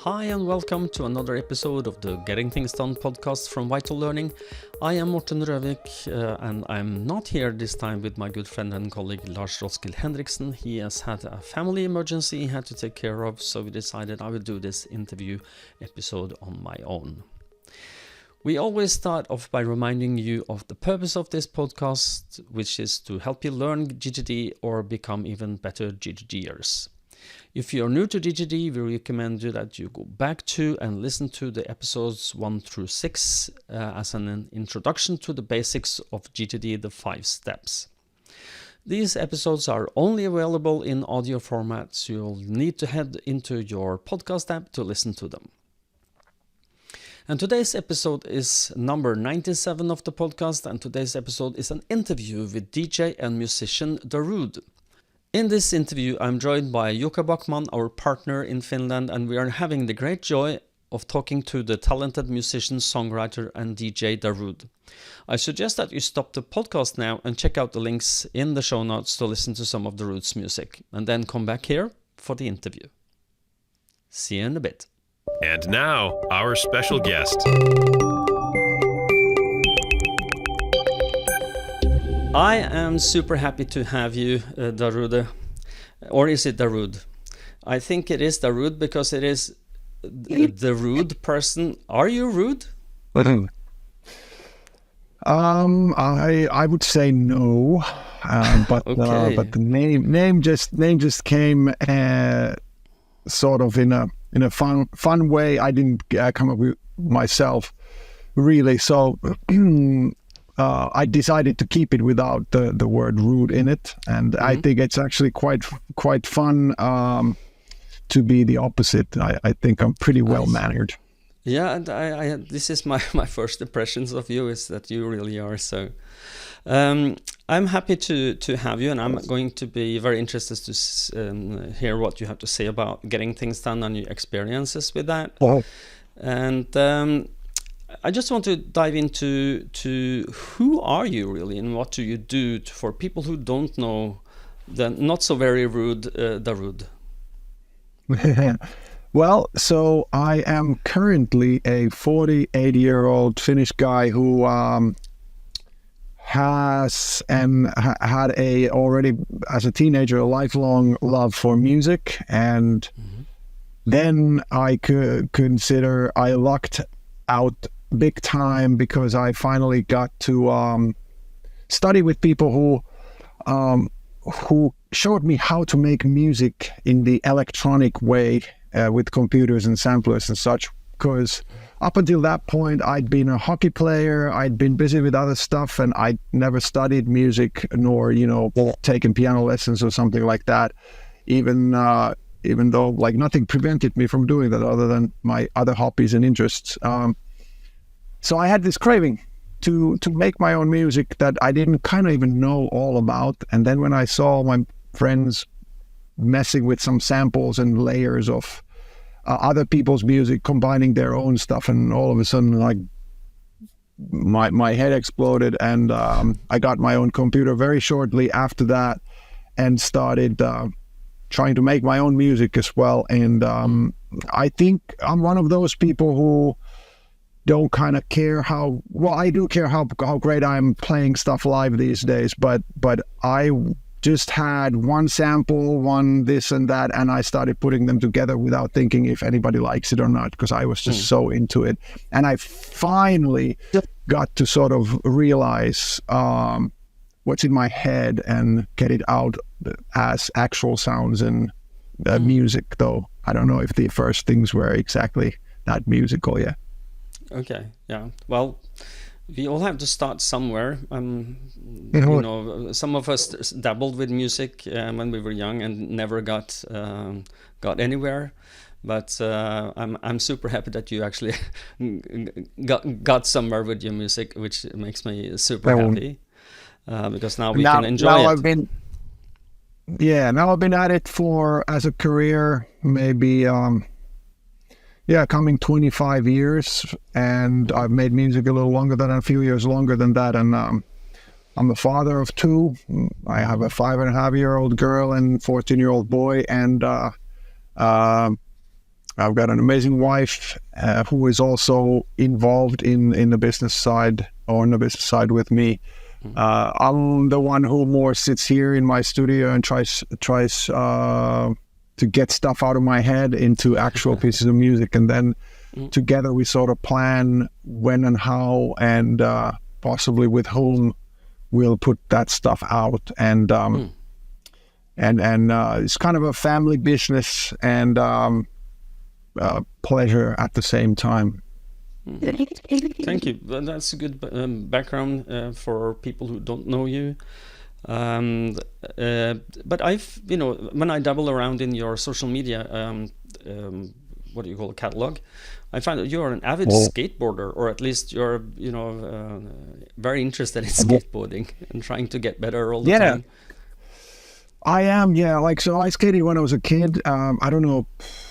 Hi and welcome to another episode of the Getting Things Done podcast from Vital Learning. I am Morten Røvik and I'm not here this time with my good friend and colleague Lars Rothschild Henriksen. He has had a family emergency he had to take care of, so we decided I would do this interview episode on my own. We always start off by reminding you of the purpose of this podcast, which is to help you learn GTD or become even better GTDers. If you're new to GTD, we recommend you that you go back to and listen to the episodes 1 through 6 as an introduction to the basics of GTD, the 5 steps. These episodes are only available in audio format, so you'll need to head into your podcast app to listen to them. And today's episode is number 97 of the podcast, and today's episode is an interview with DJ and musician Darude. In this interview, I'm joined by Jukka, our partner in Finland, and we are having the great joy of talking to the talented musician, songwriter, and DJ Darude. I suggest that you stop the podcast now and check out the links in the show notes to listen to some of Darude's music, and then come back here for the interview. See you in a bit. And now, our special guest. I am super happy to have you, Darude. Or is it Darude? I think it is Darude because it is the rude person. Are you rude? I would say no, but Okay. But the name just came sort of in a fun way. I didn't come up with myself really, so I decided to keep it without the word rude in it, and I think it's actually quite fun to be the opposite. I think I'm pretty well mannered. Yeah, and I this is my first impressions of you is that you really are. So I'm happy to have you, and I'm going to be very interested to hear what you have to say about getting things done and your experiences with that. Oh. And I just want to dive into who are you really, and what do you do for people who don't know the not so very rude Darude. Well, so I am currently a 48-year-old Finnish guy who has and had already as a teenager a lifelong love for music, and then I could consider I lucked out big time because I finally got to study with people who showed me how to make music in the electronic way with computers and samplers and such, because up until that point I'd been a hockey player, I'd been busy with other stuff, and I'd never studied music nor taken piano lessons or something like that, even though like nothing prevented me from doing that other than my other hobbies and interests. So I had this craving to make my own music that I didn't kind of even know all about. And then when I saw my friends messing with some samples and layers of other people's music, combining their own stuff, and all of a sudden, like my head exploded, and I got my own computer very shortly after that and started trying to make my own music as well. And I think I'm one of those people who don't kind of care I do care how great I'm playing stuff live these days, but I just had one sample, one this and that, and I started putting them together without thinking if anybody likes it or not, because I was just so into it. And I finally got to sort of realize what's in my head and get it out as actual sounds and music, though I don't know if the first things were exactly that musical yet. Okay, yeah. Well, we all have to start somewhere. Some of us dabbled with music when we were young and never got anywhere. But I'm super happy that you actually got somewhere with your music, which makes me super happy because now we can enjoy it. Now I've been at it as a career, maybe. Coming 25 years, and I've made music a few years longer than that, and I'm the father of two. I have a 5.5-year-old girl and 14-year-old boy, and I've got an amazing wife who is also involved in the business side, or on the business side with me. I'm the one who more sits here in my studio and tries to get stuff out of my head into actual pieces of music, and then together we sort of plan when and how and possibly with whom we'll put that stuff out. And it's kind of a family business and pleasure at the same time. Thank you. That's a good background for people who don't know you. But I've, when I dabble around in your social media, what do you call a catalog? I find that you're an avid skateboarder, or at least you're, very interested in skateboarding and trying to get better all the time. I am, so I skated when I was a kid, I don't know,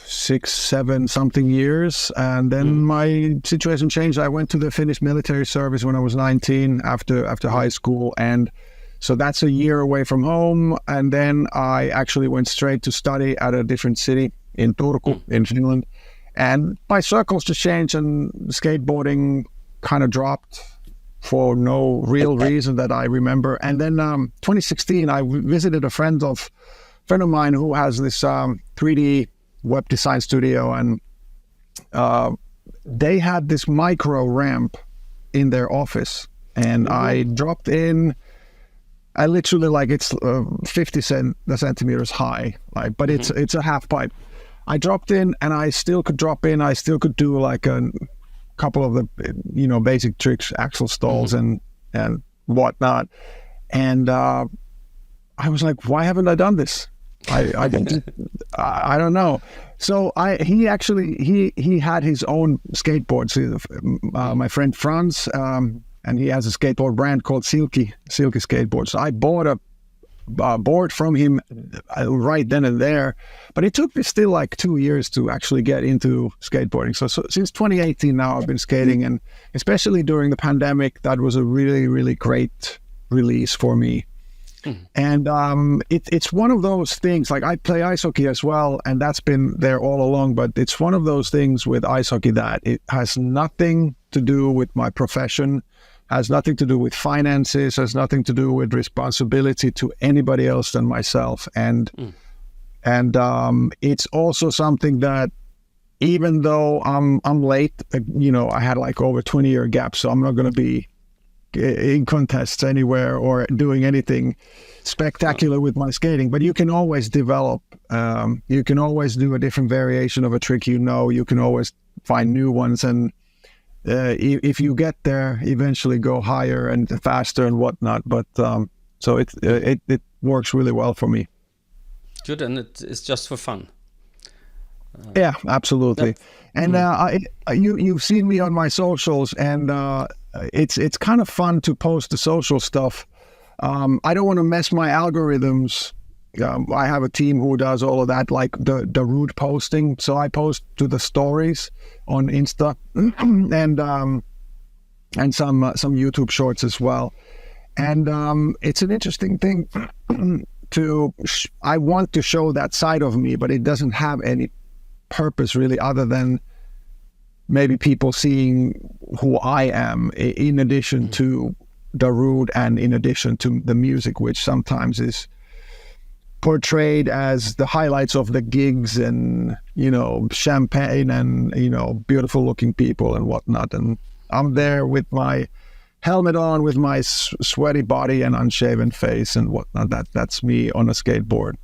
6, 7 something years. And then my situation changed. I went to the Finnish military service when I was 19 after high school. And so that's a year away from home. And then I actually went straight to study at a different city in Turku, in Finland. And my circles just changed and skateboarding kind of dropped for no real reason that I remember. And then 2016, I visited a friend of mine who has this 3D web design studio, and they had this micro ramp in their office, and I dropped in. I literally it's 50 centimeters high, but it's a half pipe. I dropped in, and I still could drop in. I still could do like a couple of the basic tricks, axle stalls and whatnot. And I was like, why haven't I done this? I don't know. So he had his own skateboards. My friend Franz, and he has a skateboard brand called Silky Skateboards. So I bought a board from him right then and there, but it took me still like 2 years to actually get into skateboarding. So since 2018 now I've been skating, and especially during the pandemic, that was a really, really great release for me. And it's one of those things, like I play ice hockey as well, and that's been there all along, but it's one of those things with ice hockey that it has nothing to do with my profession, has nothing to do with finances, has nothing to do with responsibility to anybody else than myself. And it's also something that, even though I'm late, I had like over 20-year gap, so I'm not going to be in contests anywhere or doing anything spectacular with my skating, but you can always develop. You can always do a different variation of a trick. You can always find new ones, and if you get there, eventually go higher and faster and whatnot. But so it works really well for me. Good, and it's just for fun. Yeah, absolutely. And you've seen me on my socials, and it's kind of fun to post the social stuff. I don't want to mess my algorithms. I have a team who does all of that, like the Darude posting. So I post to the stories on Insta and some YouTube shorts as well. And it's an interesting thing I want to show that side of me, but it doesn't have any purpose really, other than maybe people seeing who I am in addition to Darude and in addition to the music, which sometimes is portrayed as the highlights of the gigs and, champagne and, beautiful looking people and whatnot. And I'm there with my helmet on, with my sweaty body and unshaven face and whatnot. That's me on a skateboard.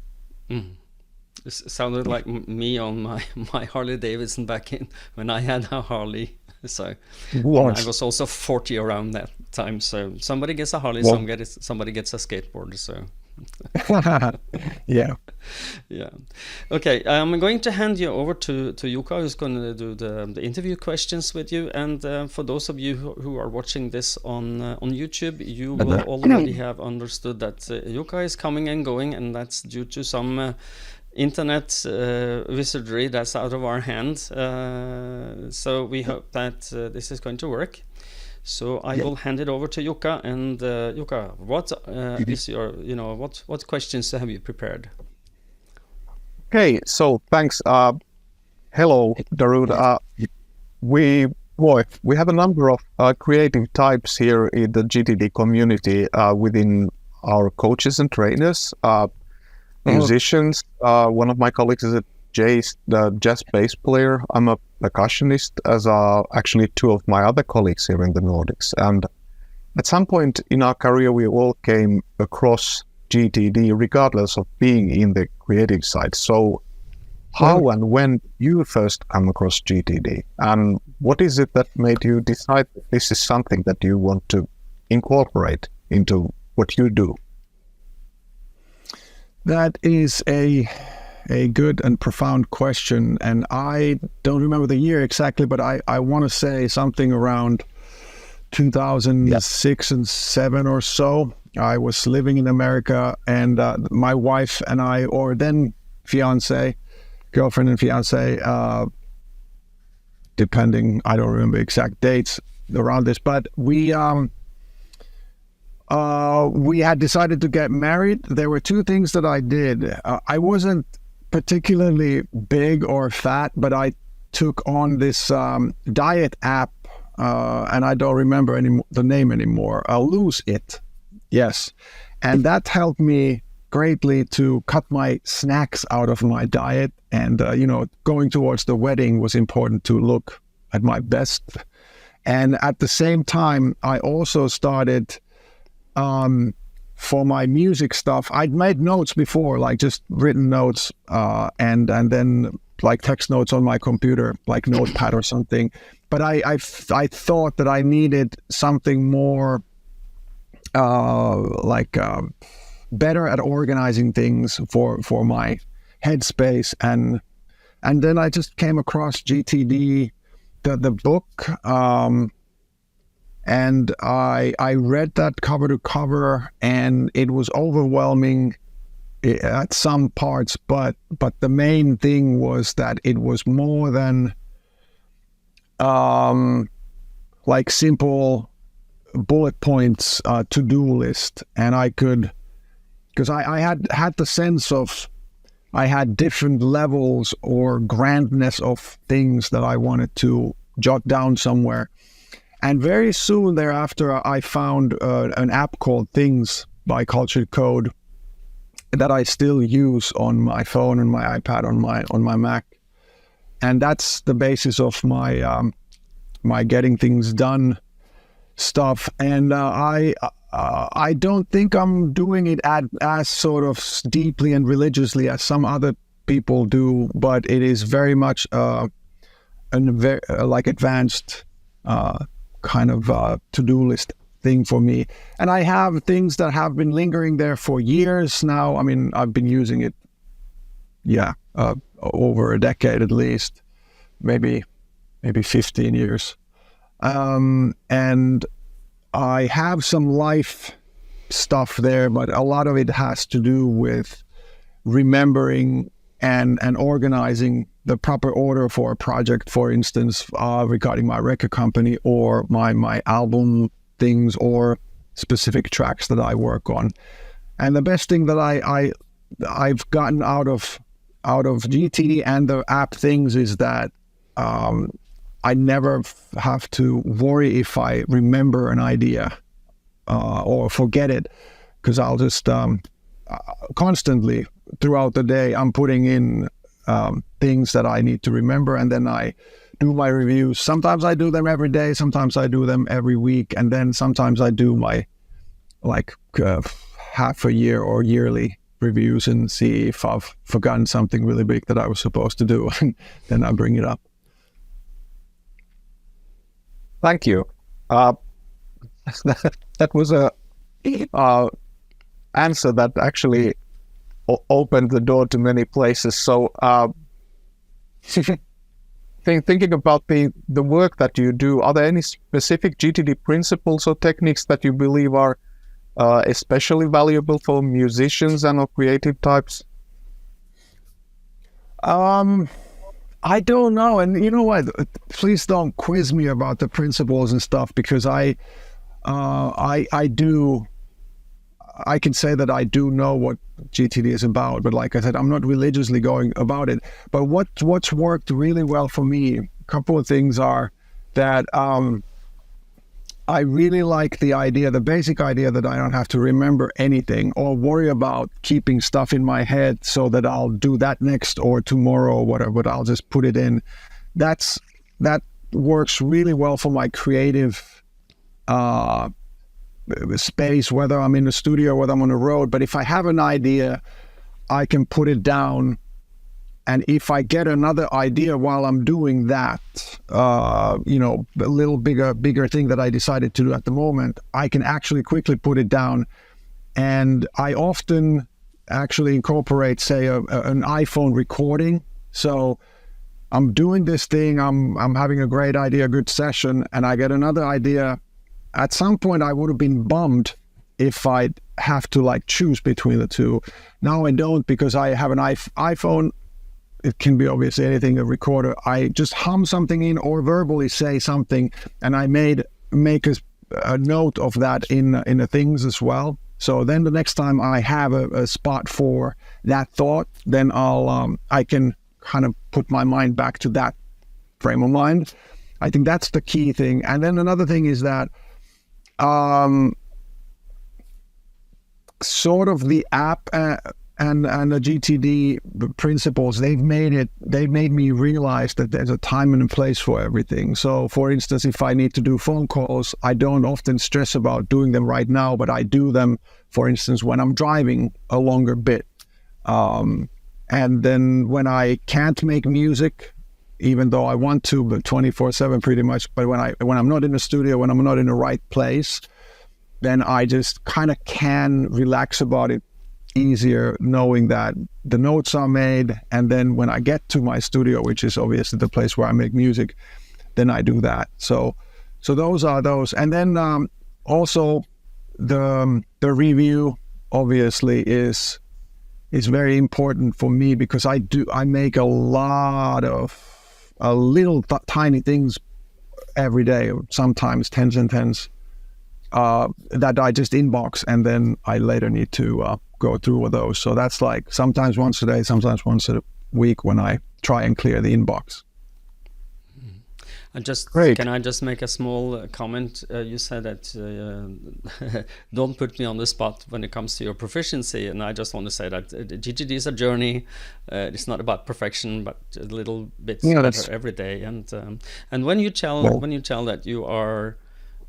It sounded like me on my Harley Davidson back in when I had a Harley. So I was also 40 around that time. So somebody gets a Harley, somebody gets a skateboard. So yeah. Okay, I'm going to hand you over to Jukka, who's going to do the interview questions with you. And for those of you who are watching this on YouTube, you will already have understood that Jukka is coming and going, and that's due to some internet wizardry that's out of our hands. So we hope that this is going to work. So I will hand it over to Jukka. And Jukka, what is your, what questions have you prepared? Okay, so thanks. Hello, Darude. We have a number of creative types here in the GTD community within our coaches and trainers, musicians. One of my colleagues is the jazz bass player. I'm a percussionist, as are actually two of my other colleagues here in the Nordics. And at some point in our career, we all came across GTD, regardless of being in the creative side. So how and when you first come across GTD, and what is it that made you decide that this is something that you want to incorporate into what you do? That is a good and profound question, and I don't remember the year exactly, but I want to say something around 2006 and 7 or so. I was living in America, and my wife and I, or then girlfriend and fiance, depending, I don't remember exact dates around this, but we had decided to get married. There were two things that I did. I wasn't particularly big or fat, but I took on this diet app, and I don't remember the name anymore. Lose It. Yes. And that helped me greatly to cut my snacks out of my diet. And, going towards the wedding was important to look at my best. And at the same time, I also started for my music stuff. I'd made notes before, like just written notes, and then like text notes on my computer, like Notepad or something. But I thought that I needed something more better at organizing things for my headspace, and then I just came across GTD, the book, and I read that cover to cover, and it was overwhelming at some parts, but the main thing was that it was more than like simple bullet points, to-do list, and I could, because I had the sense of I had different levels or grandness of things that I wanted to jot down somewhere. And very soon thereafter, I found an app called Things by Cultured Code that I still use on my phone and my iPad, on my Mac, and that's the basis of my my getting things done stuff. And I don't think I'm doing it as sort of deeply and religiously as some other people do, but it is very much like advanced kind of to-do list thing for me. And I have things that have been lingering there for years now. I mean, I've been using it, over a decade at least, maybe 15 years. And I have some life stuff there, but a lot of it has to do with remembering and organizing the proper order for a project, for instance, regarding my record company or my album things or specific tracks that I work on. And the best thing that I've gotten out of GTD and the app Things is that I never have to worry if I remember an idea or forget it, because I'll just constantly throughout the day I'm putting in things that I need to remember, and then I do my reviews. Sometimes I do them every day, sometimes I do them every week, and then sometimes I do my half a year or yearly reviews and see if I've forgotten something really big that I was supposed to do, and then I bring it up. Thank you. That was a answer that actually opened the door to many places. So thinking about the work that you do, are there any specific GTD principles or techniques that you believe are especially valuable for musicians and or creative types? I don't know, and you know what? Please don't quiz me about the principles and stuff, because I do I can say that I do know what GTD is about, but like I said, I'm not religiously going about it. But what's worked really well for me, a couple of things are that I really like the basic idea that I don't have to remember anything or worry about keeping stuff in my head so that I'll do that next or tomorrow or whatever, but I'll just put it in. That works really well for my creative space, whether I'm in the studio, whether I'm on the road. But if I have an idea, I can put it down. And if I get another idea while I'm doing that, a little bigger thing that I decided to do at the moment, I can actually quickly put it down. And I often actually incorporate, say, an iPhone recording. So I'm doing this thing, I'm having a great idea, a good session, and I get another idea. At some point, I would have been bummed if I'd have to like choose between the two. Now I don't, because I have an iPhone. It can be obviously anything, a recorder. I just hum something in or verbally say something, and I make a note of that in the things as well. So then the next time I have a spot for that thought, then I can kind of put my mind back to that frame of mind. I think that's the key thing. And then another thing is that sort of the app and the GTD principles, they've made me realize that there's a time and a place for everything. So for instance, if I need to do phone calls, I don't often stress about doing them right now, but I do them, for instance, when I'm driving a longer bit. And then when I can't make music, even though I want to, but 24/7 pretty much, but when I'm not in the studio, when I'm not in the right place, then I just kind of can relax about it easier, knowing that the notes are made, and then when I get to my studio, which is obviously the place where I make music, then I do that. So those are those. And then also the review obviously is very important for me, because I make a lot of little tiny things every day, sometimes tens and tens, that I just inbox, and then I later need to go through with those. So that's like sometimes once a day, sometimes once a week when I try and clear the inbox. Can I just make a small comment? You said that don't put me on the spot when it comes to your proficiency, and I just want to say that GTD is a journey. It's not about perfection, but a little bit better every day. And when you tell that you are,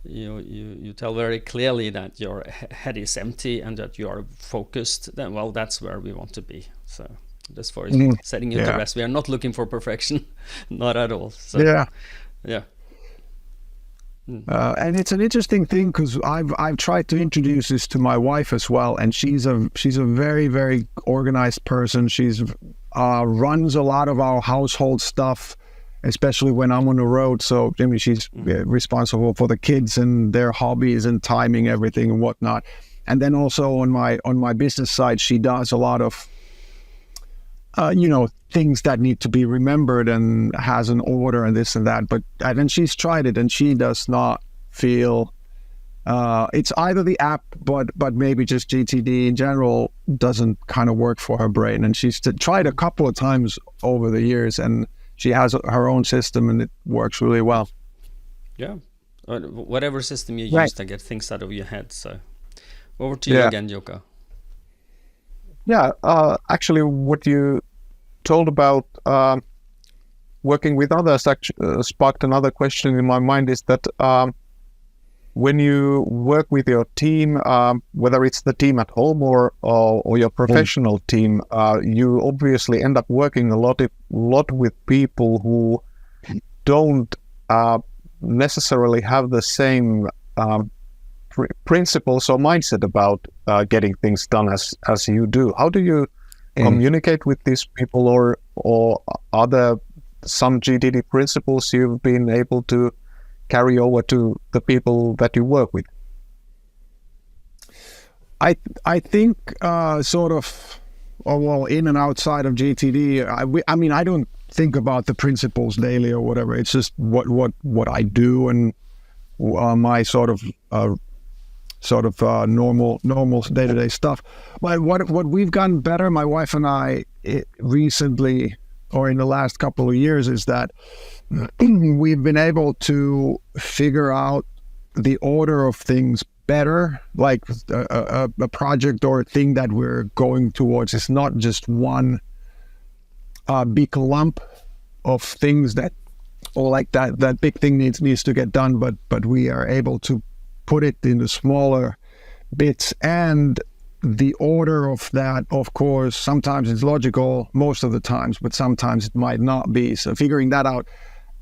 you tell very clearly that your head is empty and that you are focused, then that's where we want to be. So just for setting you to rest, we are not looking for perfection, not at all. So, yeah. And it's an interesting thing, because I've tried to introduce this to my wife as well, and she's a very, very organized person. She's runs a lot of our household stuff, especially when I'm on the road. So I mean, she's responsible for the kids and their hobbies and timing everything and whatnot. And then also on my business side, she does a lot of things that need to be remembered and has an order and this and that. And then she's tried it, and she does not feel it's either the app, but maybe just GTD in general doesn't kind of work for her brain. And she's tried a couple of times over the years, and she has her own system, and it works really well. Yeah, whatever system you use to get things out of your head. So over to you again, Jukka. Yeah, actually, what you told about working with others sparked another question in my mind, is that when you work with your team, whether it's the team at home or your professional team, you obviously end up working a lot with people who don't necessarily have the same principles or mindset about getting things done as you do. How do you communicate with these people, or are there some GTD principles you've been able to carry over to the people that you work with? I think sort of, in and outside of GTD, I mean, I don't think about the principles daily or whatever. It's just what I do, and my sort of sort of normal day-to-day stuff. But what we've gotten better, my wife and I, recently, or in the last couple of years, is that we've been able to figure out the order of things better. Like a project or a thing that we're going towards is not just one big lump of things that, or like that big thing needs to get done, but we are able to put it into smaller bits. And the order of that, of course, sometimes it's logical, most of the times, but sometimes it might not be. So figuring that out.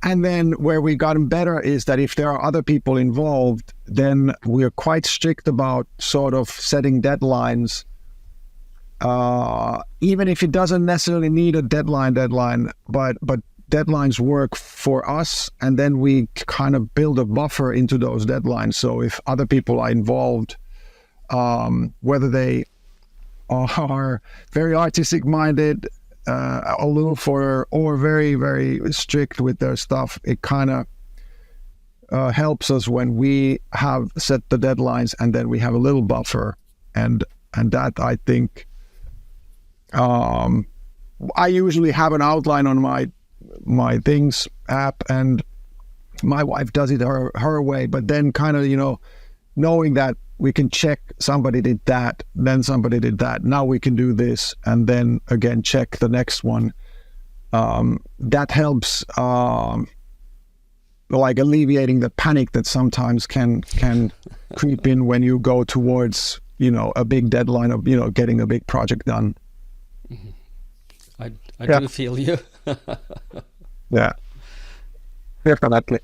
And then where we've gotten better is that if there are other people involved, then we're quite strict about sort of setting deadlines, even if it doesn't necessarily need a deadline, but deadlines work for us, and then we kind of build a buffer into those deadlines. So if other people are involved, whether they are very artistic minded, aloof, or very, very strict with their stuff, it kind of helps us when we have set the deadlines, and then we have a little buffer. And that, I think, I usually have an outline on my things app, and my wife does it her way, but then kind of, knowing that we can check somebody did that, then somebody did that, now we can do this, and then again check the next one. That helps like alleviating the panic that sometimes can creep in when you go towards a big deadline of getting a big project done. I do feel you. Yeah, definitely.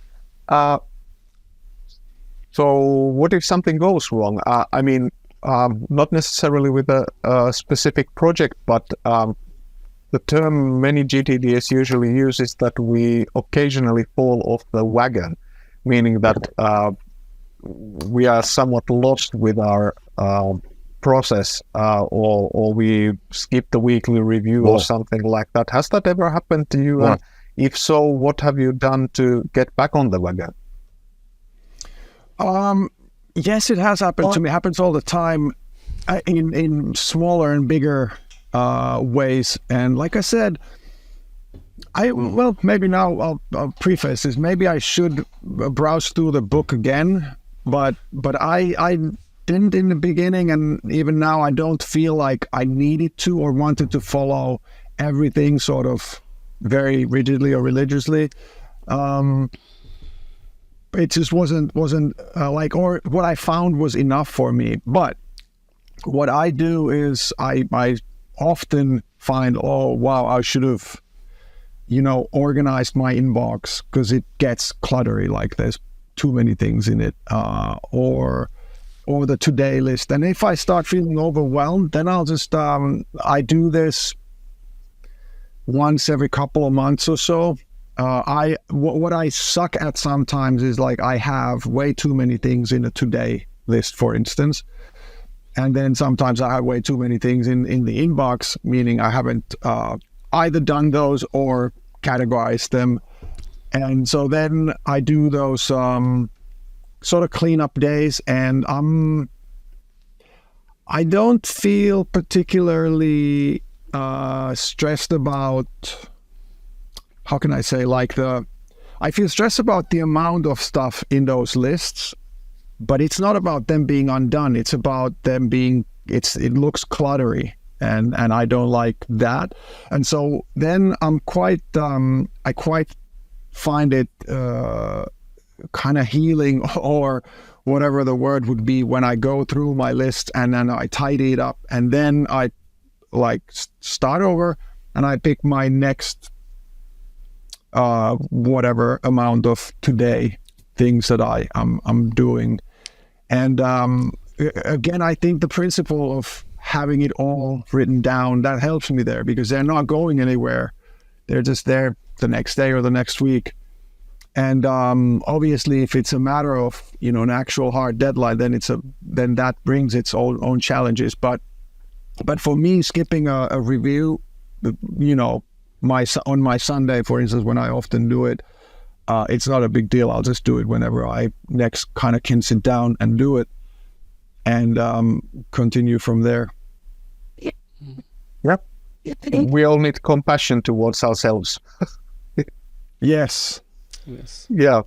So what if something goes wrong? I mean, not necessarily with a specific project, but the term many GTDs usually use is that we occasionally fall off the wagon, meaning that we are somewhat lost with our process, or we skip the weekly review or something like that. Has that ever happened to you? And if so, what have you done to get back on the wagon? Yes, it has happened to me. It happens all the time, in smaller and bigger ways. And like I said, maybe now I'll preface this. Maybe I should browse through the book again, but I didn't in the beginning, and even now I don't feel like I needed to or wanted to follow everything sort of very rigidly or religiously. It just wasn't like, or what I found was enough for me. But what I do is I often find, oh wow, I should have organized my inbox, because it gets cluttery, like there's too many things in it, or the today list. And if I start feeling overwhelmed, then I'll just I do this once every couple of months or so. What I suck at sometimes is, like, I have way too many things in a today list, for instance, and then sometimes I have way too many things in the inbox, meaning I haven't either done those or categorized them. And so then I do those sort of cleanup days, and I don't feel particularly stressed about, how can I say, I feel stressed about the amount of stuff in those lists, but it's not about them being undone. It's about them being, it looks cluttery, and I don't like that. And so then I quite find it kind of healing, or whatever the word would be, when I go through my list and then I tidy it up, and then I start over and I pick my next whatever amount of today things that I'm doing. And again, I think the principle of having it all written down, that helps me there, because they're not going anywhere. They're just there the next day or the next week. And obviously, if it's a matter of an actual hard deadline, then that brings its own challenges. But for me, skipping a review, on my Sunday, for instance, when I often do it, it's not a big deal. I'll just do it whenever I next kind of can sit down and do it. and continue from there. Yep. We all need compassion towards ourselves. Yes. Yeah.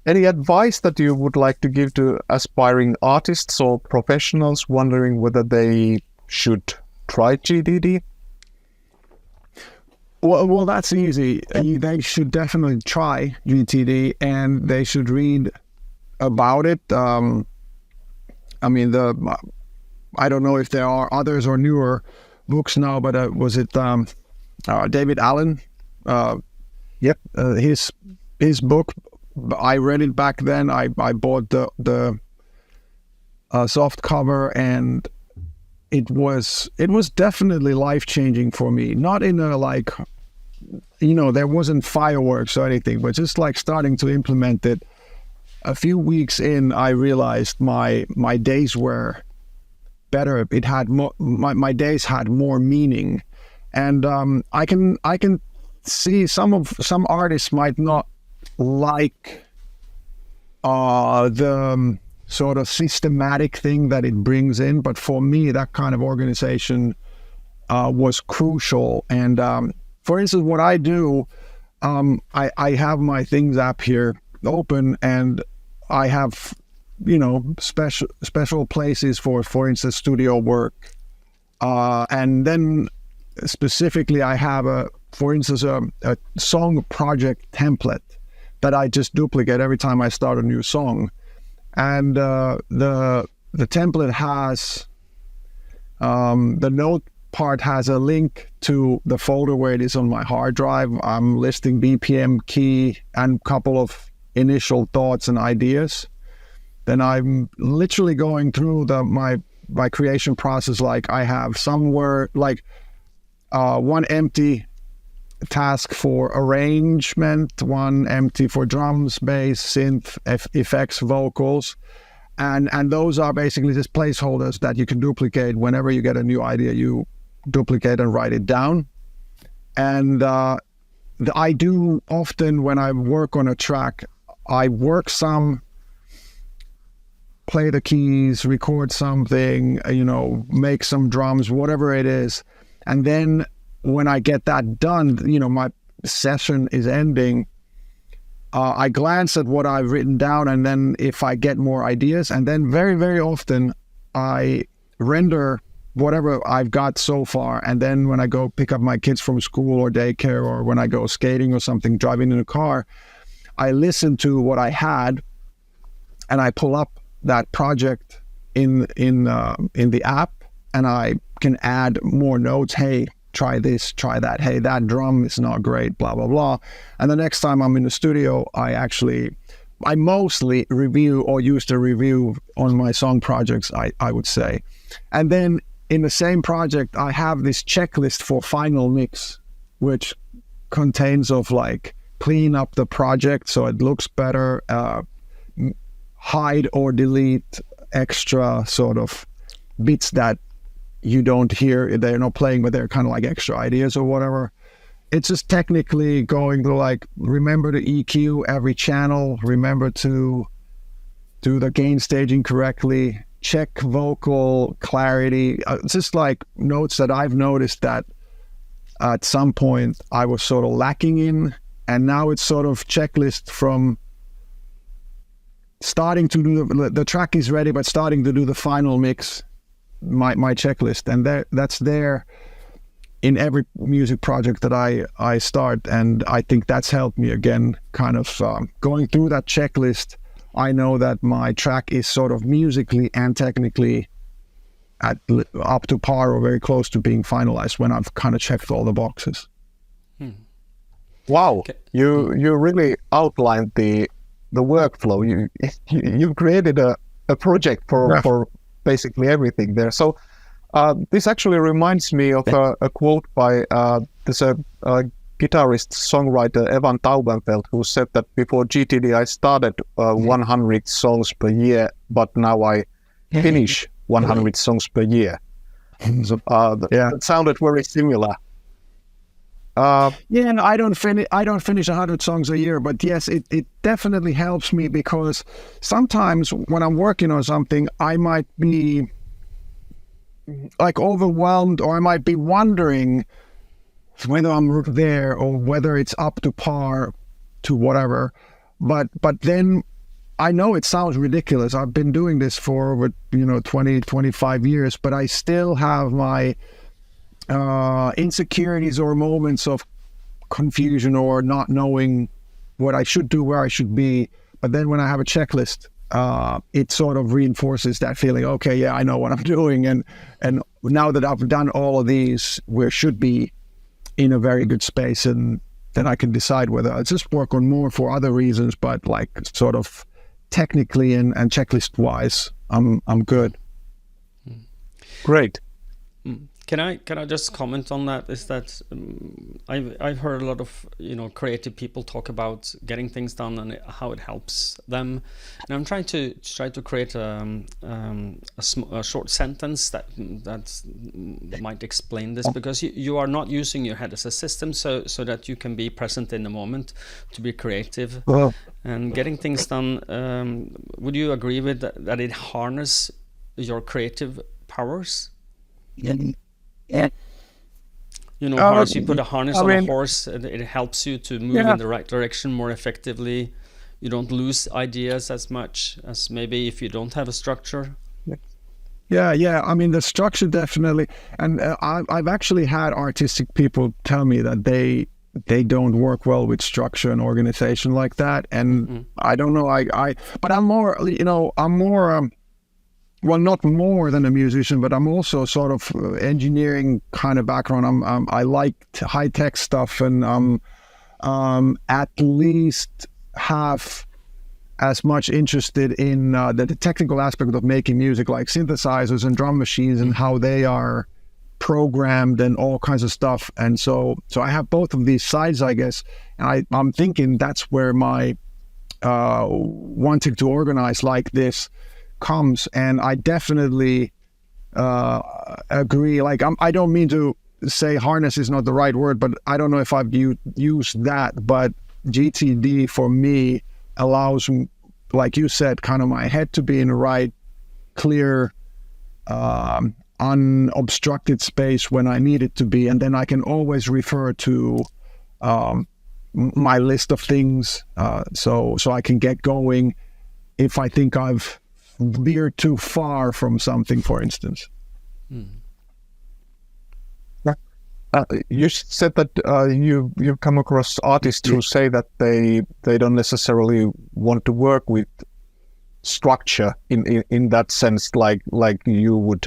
Any advice that you would like to give to aspiring artists or professionals wondering whether they should try GTD? Well, that's easy. They should definitely try GTD, and they should read about it. I don't know if there are others or newer books now, but was it David Allen? Yep. His book. I read it back then. I bought the soft cover, and it was definitely life-changing for me. Not in a like, there wasn't fireworks or anything, but just like starting to implement it. A few weeks in, I realized my days were better. It had my days had more meaning, and I can see some artists might not like the sort of systematic thing that it brings in, but for me, that kind of organization was crucial. And for instance, what I do, I have my Things app here open, and I have special places for instance, studio work, and then specifically I have for instance a song project template that I just duplicate every time I start a new song. And the template has the note part has a link to the folder where it is on my hard drive. I'm listing BPM, key, and a couple of initial thoughts and ideas. Then I'm literally going through my creation process. Like I have somewhere like one empty task for arrangement, one empty for drums, bass, synth, effects, vocals, and those are basically just placeholders that you can duplicate whenever you get a new idea. You duplicate and write it down. And I do often, when I work on a track, I work some, play the keys, record something, make some drums, whatever it is, and then when I get that done, my session is ending, I glance at what I've written down, and then if I get more ideas, and then very, very often I render whatever I've got so far, and then when I go pick up my kids from school or daycare, or when I go skating or something, driving in a car, I listen to what I had, and I pull up that project in the app, and I can add more notes. Hey, try this, try that. Hey, that drum is not great, blah, blah, blah. And the next time I'm in the studio, I mostly review or use the review on my song projects, I would say. And then in the same project, I have this checklist for final mix, which contains of like clean up the project so it looks better, hide or delete extra sort of bits that you don't hear, they're not playing, but they're kind of like extra ideas or whatever. It's just technically going to like, remember to EQ every channel, remember to do the gain staging correctly, check vocal clarity. It's just like notes that I've noticed that at some point I was sort of lacking in, and now it's sort of checklist from starting to do the track is ready, but starting to do the final mix, my checklist, and that's there in every music project that I start. And I think that's helped me again, kind of going through that checklist. I know that my track is sort of musically and technically up to par or very close to being finalized when I've kind of checked all the boxes. Wow, Okay. You really outlined the workflow. You created a project for basically everything there. So this actually reminds me of a quote by this guitarist, songwriter Evan Taubenfeld, who said that before GTD I started 100 songs per year, but now I finish 100 songs per year. So that sounded very similar. Yeah, and I don't finish 100 songs a year, but yes, it definitely helps me, because sometimes when I'm working on something, I might be like overwhelmed, or I might be wondering whether I'm there or whether it's up to par to whatever. But then I know it sounds ridiculous. I've been doing this for over 20, 25 years, but I still have my insecurities or moments of confusion or not knowing what I should do, where I should be. But then when I have a checklist, it sort of reinforces that feeling. Okay, yeah, I know what I'm doing, and now that I've done all of these, we should be in a very good space, and then I can decide whether I just work on more for other reasons, but like sort of technically and checklist wise, I'm good. Great. Can I just comment on that? Is that I've heard a lot of creative people talk about getting things done and how it helps them, and I'm trying to create a short sentence that might explain this, because you are not using your head as a system, so that you can be present in the moment, to be creative and getting things done. Would you agree with that it harnesses your creative powers? Yeah. Harness, you put a harness on a horse, and it helps you to move in the right direction more effectively. You don't lose ideas as much as maybe if you don't have a structure. Yeah. I mean, the structure definitely. And I've actually had artistic people tell me that they don't work well with structure and organization like that. And I don't know. But I'm more. Well, not more than a musician, but I'm also sort of engineering kind of background. I like high tech stuff, and at least half as much interested in the technical aspect of making music, like synthesizers and drum machines and how they are programmed and all kinds of stuff. And so I have both of these sides, I guess. And I'm thinking that's where my wanting to organize like this comes. And I definitely agree. Like I don't mean to say harness is not the right word, but I don't know if I've used that. But GTD for me allows, like you said, kind of my head to be in the right, clear, unobstructed space when I need it to be, and then I can always refer to my list of things, so I can get going if I think I've veered too far from something, for instance. You said that you've come across artists who say that they don't necessarily want to work with structure in that sense, like you would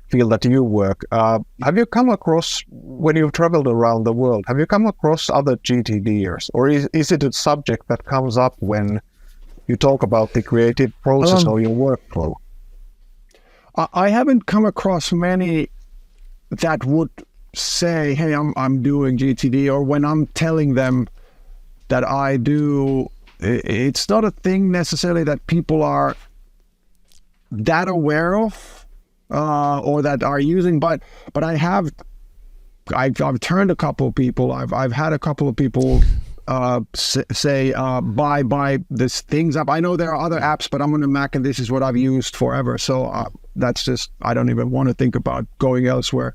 feel that you work. Have you come across, when you've traveled around the world, have you come across other GTDers, or is it a subject that comes up when you talk about the creative process or your workflow? I haven't come across many that would say, hey, I'm doing GTD, or when I'm telling them that I do, it's not a thing necessarily that people are that aware of or that are using, but I've turned a couple of people, I've had a couple of people say buy this things up. I know there are other apps, but I'm on a Mac and this is what I've used forever, so that's just, I don't even want to think about going elsewhere.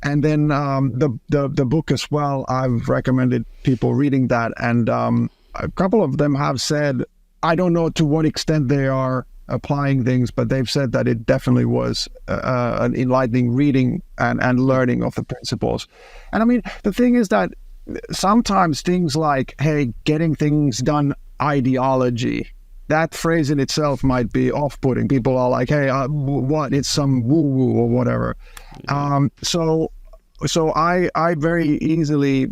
And then the book as well, I've recommended people reading that, and a couple of them have said, I don't know to what extent they are applying things, but they've said that it definitely was an enlightening reading and learning of the principles. And I mean, the thing is that sometimes things like, hey, getting things done ideology, that phrase in itself might be off-putting. People are like, hey, what? It's some woo-woo or whatever. So I very easily,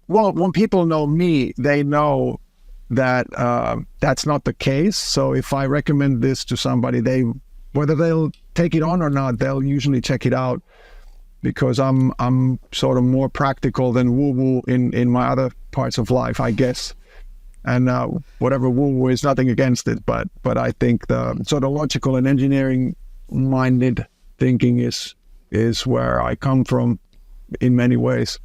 well, when people know me, they know that that's not the case. So if I recommend this to somebody, whether they'll take it on or not, they'll usually check it out, because I'm sort of more practical than woo-woo in my other parts of life, I guess. And whatever woo-woo is, nothing against it, but I think the sort of logical and engineering-minded thinking is where I come from in many ways.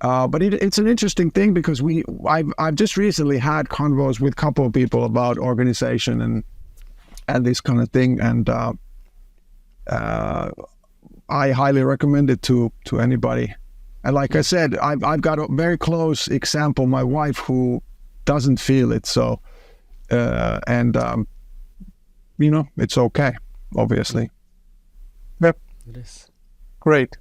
But it's an interesting thing because I've just recently had convos with a couple of people about organization and this kind of thing, and I highly recommend it to anybody. And like I said, I've got a very close example, my wife, who doesn't feel it. So, it's okay, obviously. Yep. It is. Great.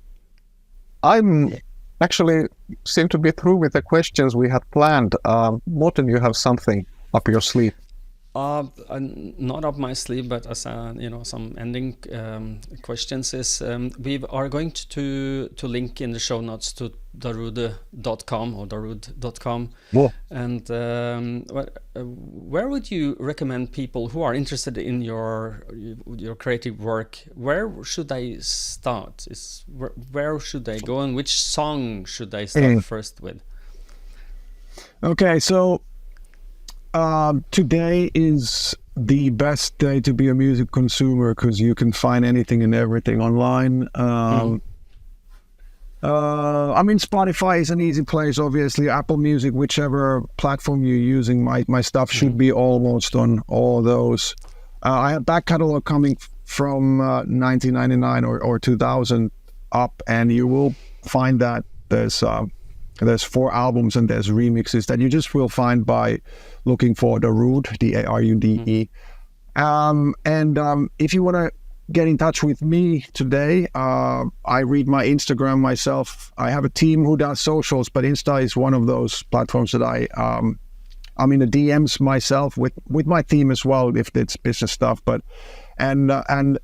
I'm actually seem to be through with the questions we had planned. Morten, you have something up your sleeve. Not up my sleeve, but as some ending questions is we are going to link in the show notes to darude.com or darude.com. Whoa. And where would you recommend people who are interested in your creative work? Where should they start? Where should they go, and which song should they start first with? Okay, so today is the best day to be a music consumer because you can find anything and everything online. Spotify is an easy place, obviously. Apple Music, whichever platform you're using, my stuff should be almost on all those. I have back catalog coming from 1999 or 2000 up, and you will find that there's 4 albums and there's remixes that you just will find by looking for Darude, Darude. If you want to get in touch with me today, I read my Instagram myself. I have a team who does socials, but Insta is one of those platforms that I'm in the DMs myself with my team as well if it's business stuff. And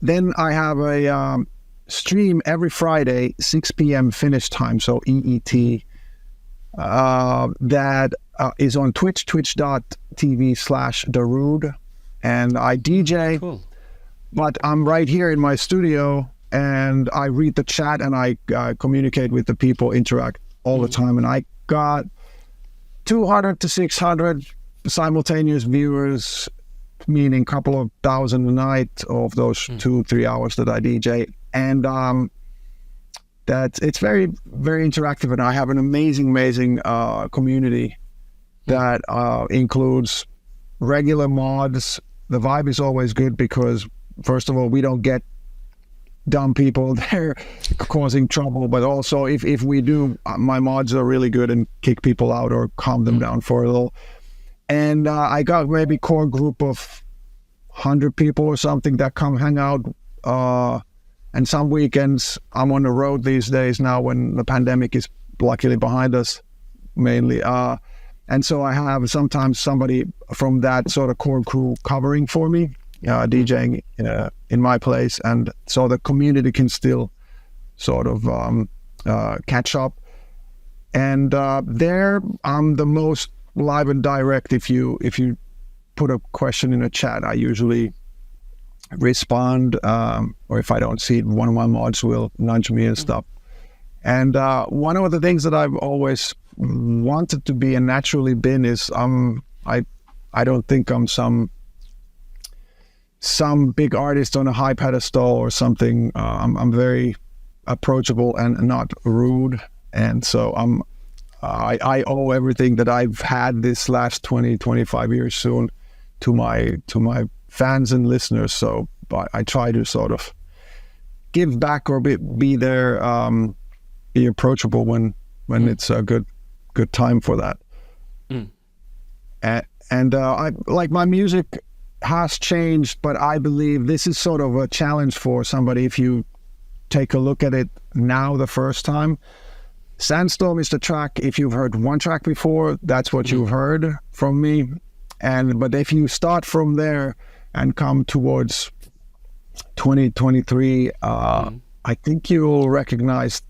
then I have a stream every Friday, 6 p.m. Finnish time, so EET. That is on Twitch, twitch.tv/Darude, and I DJ. Cool. But I'm right here in my studio, and I read the chat, and I communicate with the people, interact all the time, and I got 200 to 600 simultaneous viewers, meaning a couple of thousand a night of those 2-3 hours that I DJ, and that it's very, very interactive, and I have an amazing community that includes regular mods. The vibe is always good because, first of all, we don't get dumb people there causing trouble, but also if we do, my mods are really good and kick people out or calm them down for a little. And I got maybe core group of 100 people or something that come hang out. And some weekends, I'm on the road these days now when the pandemic is luckily behind us, mainly. And so I have sometimes somebody from that sort of core crew covering for me, DJing in my place. And so the community can still sort of catch up. And there, I'm the most live and direct. If you put a question in a chat, I usually respond, or if I don't see it, one of my mods will nudge me and stuff. And one of the things that I've always wanted to be and naturally been is I don't think I'm some big artist on a high pedestal or something. I'm very approachable and not rude, and so I owe everything that I've had this last 20-25 years soon to my fans and listeners. So I try to sort of give back or be there, be approachable when it's a good time for that. And I like my music has changed, but I believe this is sort of a challenge for somebody if you take a look at it now the first time. Sandstorm is the track. If you've heard one track before, that's what you've heard from me. But if you start from there and come towards 2023, I think you'll recognize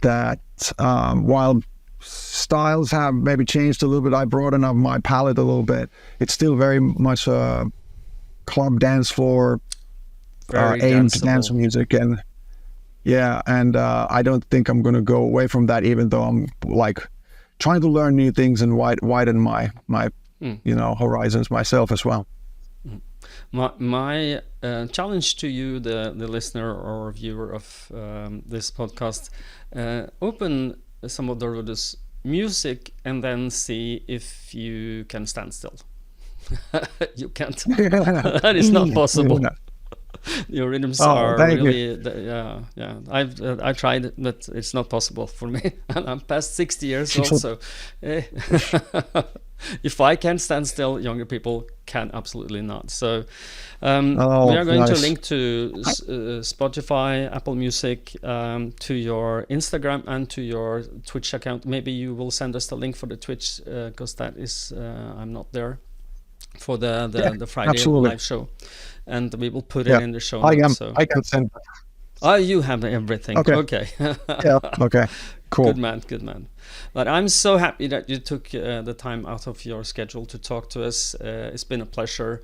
that while styles have maybe changed a little bit, I broadened up my palette a little bit. It's still very much a club dance floor aimed dance music, and I don't think I'm going to go away from that, even though I'm like trying to learn new things and widen my horizons myself as well. My challenge to you, the listener or viewer of this podcast, open some of Darude's music and then see if you can stand still. You can't. That is not possible. Your rhythms are really, yeah. I've tried, but it's not possible for me. And I'm past 60 years old, so if I can't stand still, younger people can absolutely not. So we are going to link to Spotify, Apple Music, to your Instagram and to your Twitch account. Maybe you will send us the link for the Twitch, because that is I'm not there for the Friday live show, and we will put it in the show notes. I can send that. Oh, you have everything. Okay. Yeah. Okay. Cool. Good man. But I'm so happy that you took the time out of your schedule to talk to us. It's been a pleasure.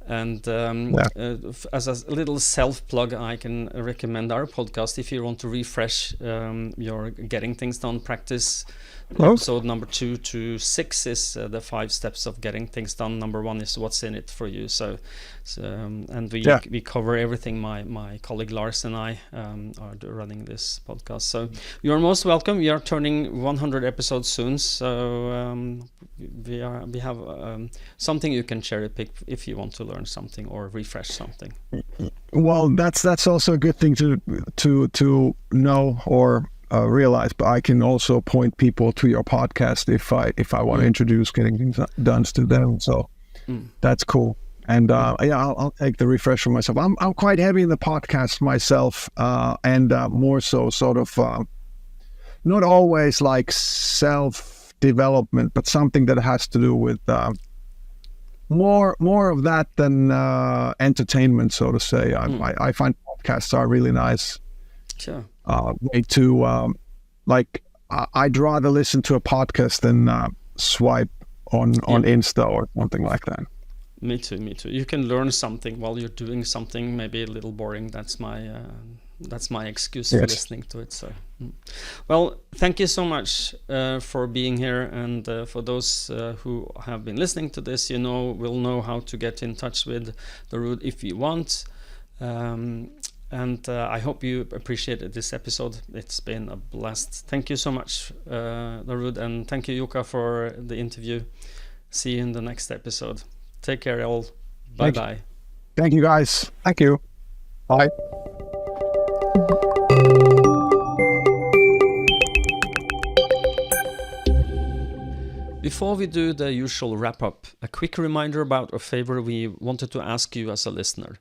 And as a little self-plug, I can recommend our podcast if you want to refresh your Getting Things Done practice. Episode number 2 to 6 is the 5 steps of getting things done. Number 1 is what's in it for you. And we cover everything. My colleague Lars and I are running this podcast. So you're most welcome. We are turning 100 episodes soon. So we have something you can cherry pick if you want to learn something or refresh something. Well, that's also a good thing to know or realize, but I can also point people to your podcast if I want to introduce Getting Things Done to them. So that's cool. And I'll take the refresher myself. I'm quite heavy in the podcast myself, and more so sort of not always like self-development, but something that has to do with more of that than entertainment, so to say. I find podcasts are really nice. Sure. Way to I'd rather listen to a podcast than swipe on Insta or something like that. Me too. You can learn something while you're doing something maybe a little boring. That's my excuse for listening to it. So, well, thank you so much for being here, and for those who have been listening to this, will know how to get in touch with Darude if you want. And I hope you appreciated this episode. It's been a blast. Thank you so much, Darude, and thank you, Jukka, for the interview. See you in the next episode. Take care, all. Bye-bye. Thank you, guys. Thank you. Bye. Before we do the usual wrap-up, a quick reminder about a favor we wanted to ask you as a listener.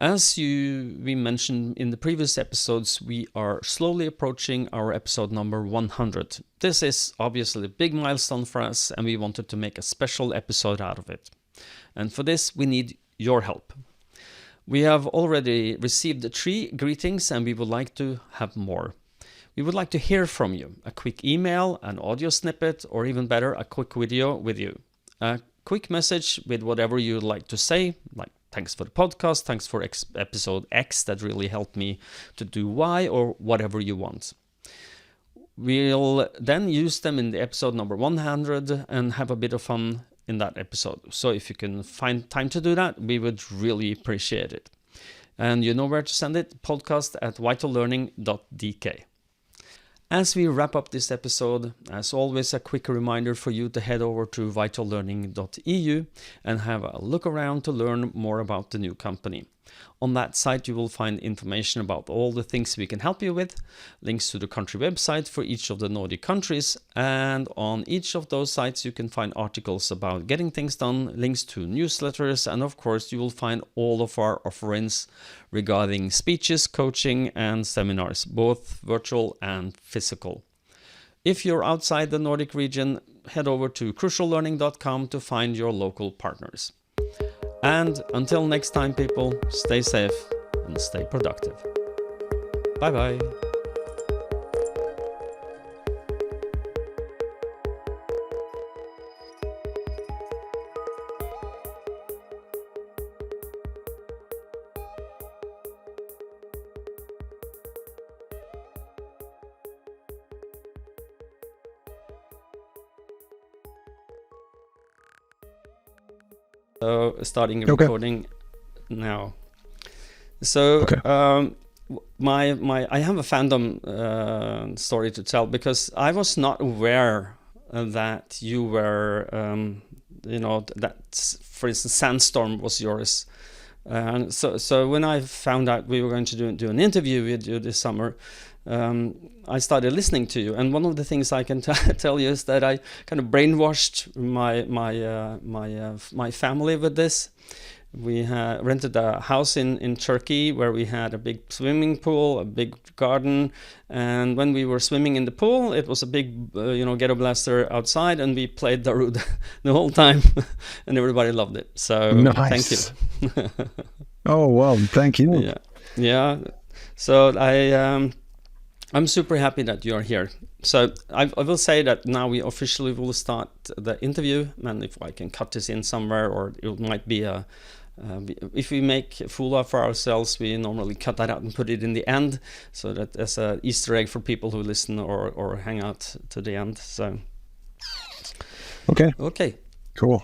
As we mentioned in the previous episodes, we are slowly approaching our episode number 100. This is obviously a big milestone for us, and we wanted to make a special episode out of it. And for this, we need your help. We have already received 3 greetings, and we would like to have more. We would like to hear from you. A quick email, an audio snippet, or even better, a quick video with you. A quick message with whatever you'd like to say, like thanks for the podcast, thanks for episode X that really helped me to do Y, or whatever you want. We'll then use them in the episode number 100 and have a bit of fun in that episode. So if you can find time to do that, we would really appreciate it. And you know where to send it, podcast@vitallearning.dk. As we wrap up this episode, as always, a quick reminder for you to head over to vitallearning.eu and have a look around to learn more about the new company. On that site, you will find information about all the things we can help you with, links to the country website for each of the Nordic countries, and on each of those sites you can find articles about getting things done, links to newsletters, and of course you will find all of our offerings regarding speeches, coaching, and seminars, both virtual and physical. If you're outside the Nordic region, head over to cruciallearning.com to find your local partners. And until next time, people, stay safe and stay productive. Bye-bye. So starting recording now. So I have a fandom story to tell, because I was not aware that you were, that, for instance, Sandstorm was yours. So when I found out we were going to do an interview with you this summer, I started listening to you, and one of the things I can tell you is that I kind of brainwashed my family with this. We had rented a house in Turkey where we had a big swimming pool, a big garden, and when we were swimming in the pool, it was a big, ghetto blaster outside, and we played Darude the whole time, and everybody loved it. So Nice. Thank you. Oh, well, thank you. Yeah. So I'm super happy that you're here. So I will say that now we officially will start the interview, and if I can cut this in somewhere, or it might be if we make a fool of ourselves, we normally cut that out and put it in the end, so that as an Easter egg for people who listen or hang out to the end. So Okay. okay. Cool.